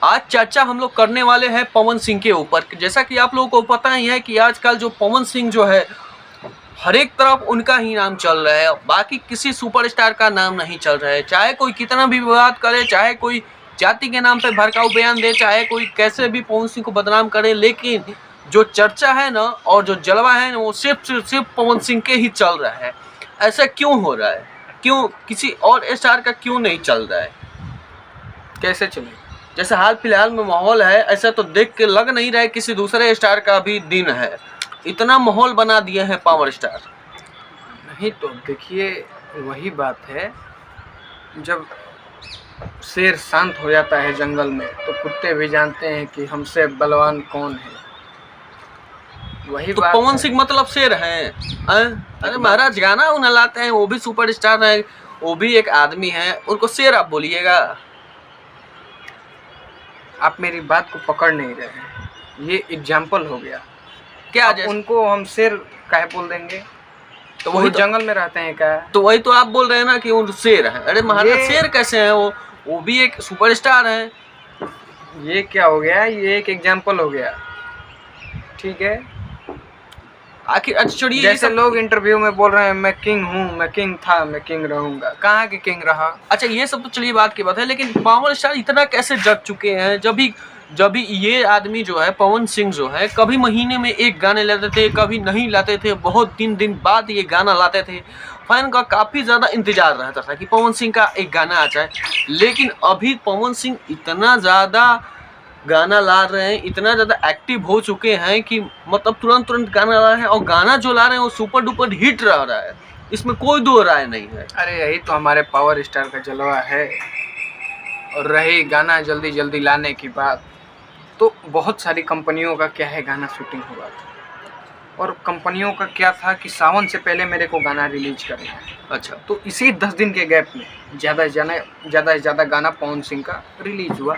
आज चर्चा हम लोग करने वाले हैं पवन सिंह के ऊपर। जैसा कि आप लोगों को पता ही है कि आजकल जो पवन सिंह जो है, हर एक तरफ उनका ही नाम चल रहा है, बाकी किसी सुपरस्टार का नाम नहीं चल रहा है। चाहे कोई कितना भी विवाद करे, चाहे कोई जाति के नाम पे भड़काऊ बयान दे, चाहे कोई कैसे भी पवन सिंह को बदनाम करे, लेकिन जो चर्चा है ना और जो जलवा है ना, वो सिर्फ पवन सिंह के ही चल रहा है। ऐसा क्यों हो रहा है? क्यों किसी और स्टार का क्यों नहीं चल रहा है? कैसे चले? जैसे हाल फिलहाल में माहौल है, ऐसा तो देख के लग नहीं रहा है किसी दूसरे स्टार का भी दिन है। इतना माहौल बना दिए हैं पावर स्टार। नहीं तो देखिए, वही बात है, जब शेर शांत हो जाता है जंगल में तो कुत्ते भी जानते हैं कि हमसे बलवान कौन है। वही तो बात पवन है। सिंह मतलब शेर हैं? अरे महाराज, गाना उन्हें लाते हैं, वो भी सुपरस्टार है, वो भी एक आदमी है, उनको शेर आप बोलिएगा? आप मेरी बात को पकड़ नहीं रहे हैं। ये एग्जाम्पल हो गया। क्या उनको हम शेर काहे बोल देंगे? तो वही जंगल में रहते हैं क्या? तो वही तो आप बोल रहे हैं ना कि वो शेर है। अरे महाराज, शेर कैसे हैं? वो भी एक सुपरस्टार है। ये क्या हो गया? ये एक एग्जाम्पल हो गया, ठीक है। आखिर छोड़िए, जैसे लोग इंटरव्यू में बोल रहे हैं मैं किंग हूँ, मैं किंग था, मैं किंग रहूंगा। कहाँ के किंग रहा? अच्छा, ये सब तो चलिए बात की बात है, लेकिन पावर स्टार इतना कैसे जग चुके हैं? जब भी ये आदमी जो है, पवन सिंह जो है, कभी महीने में एक गाने लाते थे, कभी नहीं लाते थे, बहुत दिन बाद ये गाना लाते थे। फैन का काफ़ी ज़्यादा इंतजार रहता था कि पवन सिंह का एक गाना आ जाए। लेकिन अभी पवन सिंह इतना ज़्यादा गाना ला रहे हैं, इतना ज़्यादा एक्टिव हो चुके हैं कि मतलब तुरंत गाना ला रहे हैं, और गाना जो ला रहे हैं वो सुपर डुपर हिट रह रहा है। इसमें कोई दो राय नहीं है। अरे यही तो हमारे पावर स्टार का जलवा है। और रही गाना जल्दी जल्दी लाने की बात, तो बहुत सारी कंपनियों का क्या है, गाना शूटिंग हुआ था, और कंपनियों का क्या था कि सावन से पहले मेरे को गाना रिलीज करना है। अच्छा, तो इसी 10 दिन के गैप में ज़्यादा से ज़्यादा गाना पवन सिंह का रिलीज हुआ।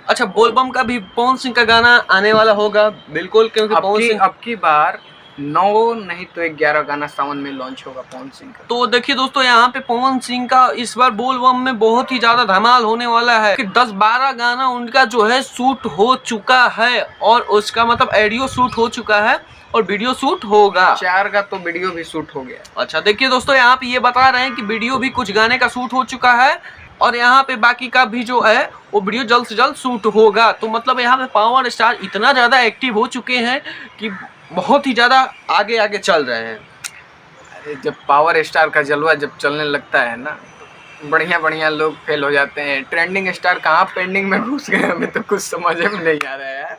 अच्छा, बोलबम का भी पवन सिंह का गाना आने वाला होगा बिल्कुल, क्योंकि पवन सिंह अब की बार 9 नहीं तो 11 गाना सावन में लॉन्च होगा पवन सिंह का। तो देखिए दोस्तों, यहाँ पे पवन सिंह का इस बार बोलबम में बहुत ही ज्यादा धमाल होने वाला है कि 10-12 गाना उनका जो है शूट हो चुका है, और उसका मतलब ऑडियो शूट हो चुका है और वीडियो शूट होगा। 4 का तो वीडियो भी शूट हो गया। अच्छा, देखिए दोस्तों, यहाँ पे ये बता रहे हैं कि वीडियो भी कुछ गाने का शूट हो चुका है, और यहाँ पे बाकी का भी जो है वो वीडियो जल्द से जल्द शूट होगा। तो मतलब यहाँ पे पावर स्टार इतना ज़्यादा एक्टिव हो चुके हैं कि बहुत ही ज़्यादा आगे चल रहे हैं। अरे जब पावर स्टार का जलवा जब चलने लगता है ना, बढ़िया लोग फेल हो जाते हैं। ट्रेंडिंग स्टार कहाँ पेंडिंग में घुस गए, हमें तो कुछ समझ में नहीं आ रहा है यार।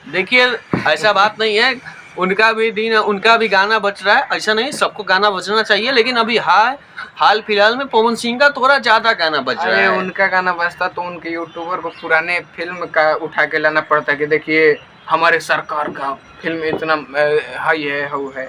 देखिए, ऐसा बात नहीं है, उनका भी दिन, उनका भी गाना बज रहा है। ऐसा नहीं, सबको गाना बजना चाहिए, लेकिन अभी हाल फिलहाल में पवन सिंह का थोड़ा ज़्यादा गाना बज रहा है। उनका गाना बजता तो उनके यूट्यूबर को पुराने फिल्म का उठा के लाना पड़ता कि देखिए हमारे सरकार का फिल्म इतना हाई है, हाउ है।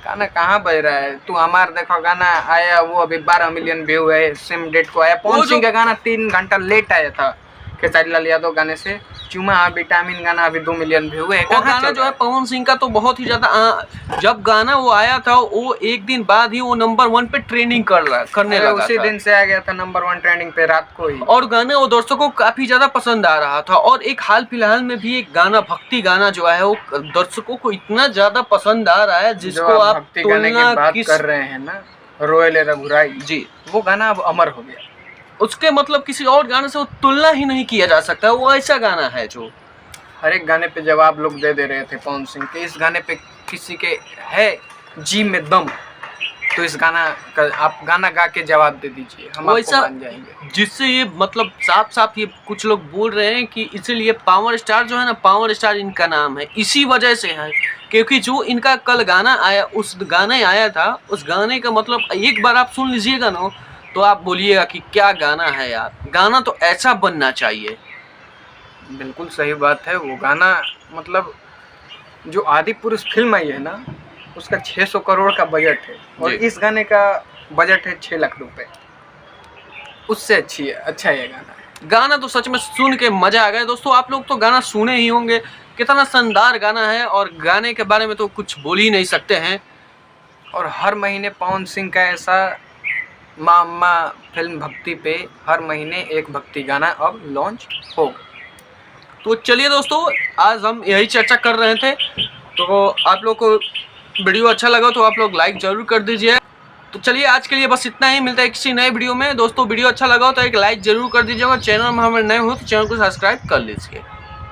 गाना कहाँ बज रहा है? तू हमार देखो गाना आया, वो अभी 12 मिलियन व्यू है, सेम डेट को आया। पवन सिंह का गाना 3 घंटा लेट आया था खेसारी लाल यादव गाने से। चुमा विटामिन गाना अभी 2 मिलियन व्यू है। और गाना जो है पवन सिंह का तो बहुत ही ज्यादा, जब गाना वो आया था वो एक दिन बाद ही वो नंबर 1 पे ट्रेंडिंग करने लगा उसी था। दिन से आ गया था नंबर 1 ट्रेंडिंग पे रात को ही। और गाने वो दर्शकों को काफी ज्यादा पसंद आ रहा था। और एक हाल फिलहाल में भी एक गाना, भक्ति गाना जो है, वो दर्शकों को इतना ज्यादा पसंद आ रहा है, जिसको आप भक्ति गाने की बात कर रहे हैं ना, रोयल रघुराई जी, वो गाना अब अमर हो गया। उसके मतलब किसी और गाने से वो तुलना ही नहीं किया जा सकता। वो ऐसा गाना है जो हर एक गाने पे जवाब लोग दे रहे थे पवन सिंह के। इस गाने पे किसी के है जी में दम, तो इस गाना का आप गाना गा के जवाब दे दीजिए, हम आपको मान जाएंगे। जिससे ये मतलब साफ ये कुछ लोग बोल रहे हैं कि इसीलिए पावर स्टार जो है ना, पावर स्टार इनका नाम है इसी वजह से है, क्योंकि जो इनका कल गाना आया, उस गाने आया था, उस गाने का मतलब एक बार आप सुन लीजिएगा ना, तो आप बोलिएगा कि क्या गाना है यार। गाना तो ऐसा बनना चाहिए। बिल्कुल सही बात है। वो गाना मतलब जो आदि पुरुष फिल्म आई है ना, उसका 600 करोड़ का बजट है, और इस गाने का बजट है 6 लाख रुपए। उससे अच्छा है गाना तो सच में सुन के मजा आ गया। दोस्तों, आप लोग तो गाना सुने ही होंगे, कितना शानदार गाना है, और गाने के बारे में तो कुछ बोल ही नहीं सकते हैं। और हर महीने पवन सिंह का ऐसा माँ फिल्म भक्ति पे हर महीने एक भक्ति गाना अब लॉन्च होगा। तो चलिए दोस्तों, आज हम यही चर्चा कर रहे थे। तो आप लोग को वीडियो अच्छा लगा तो आप लोग लाइक जरूर कर दीजिए। तो चलिए आज के लिए बस इतना ही, मिलता है किसी नए वीडियो में। दोस्तों वीडियो अच्छा लगा हो तो एक लाइक जरूर कर दीजिएगा। चैनल में हमें नए हो तो चैनल को सब्सक्राइब कर लीजिए।